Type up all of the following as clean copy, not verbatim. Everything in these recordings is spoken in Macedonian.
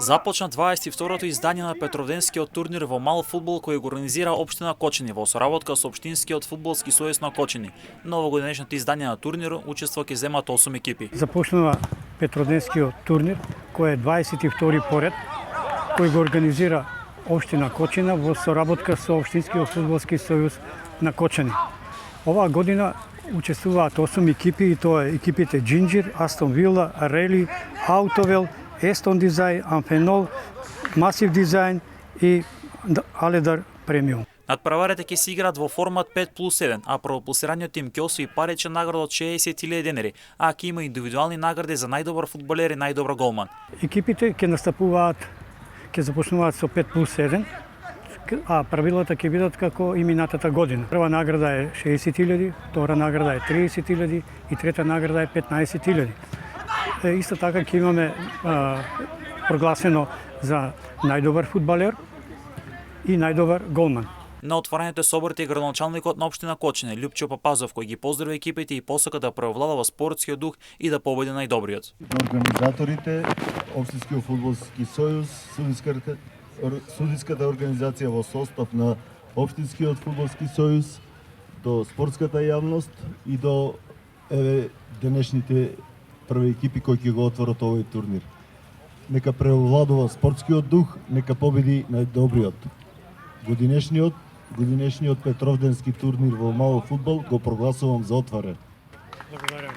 Започна 22-то издание на Петровденскиот турнир во мал фудбал кој го организира општина Кочани во соработка со општинскиот фудбалски сојуз на Кочани. На овогодишното издание на турнирот учество ќе земат 8 екипи. Започнува Петроденскиот турнир кој е 22-ри поред, кој го организира општина Кочина во соработка со општинскиот фудбалски сојуз на Кочани. Оваа година учествуваат 8 екипи и тоа е екипите Джинџир, Астон Вила, Рели, Аутовел, Естон Дизајн, Амфенол, Масив Дизајн и Аледар Премиум. Надпреварите ќе се играат во формат 5+1, а пропулсираниот тим ќе освои парична награда од 60.000 денари, а ќе има индивидуални награди за најдобар фудбалер и најдобар голман. Екипите ќе настапуваат, ќе започнуваат со 5+1, а правилата ќе бидат како и минатата година. Прва награда е 60.000, втора награда е 30.000 и трета награда е 15.000. Исто така ќе имаме прогласено за најдобар фудбалер и најдобар голман. На отворањето соборите градоначалникот на општина Кочани Љупчо Папазов кој ги поздрави екипите и посака да преовладува спортскиот дух и да победи најдобриот. Организаторите, Општинскиот фудбалски сојуз, судиската организација во состав на Општинскиот фудбалски сојуз, до спортската јавност и до денешните први екипи кои ќе го отворат овој турнир. Нека преовладува спортскиот дух, нека победи најдобриот. Годинешниот Петровденски турнир во мал фудбал го прогласувам за отворен. Благодарам.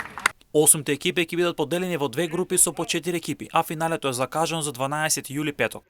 8 екипи ќе бидат поделени во две групи со по 4 екипи, а финалето е закажано за 12 јули петок.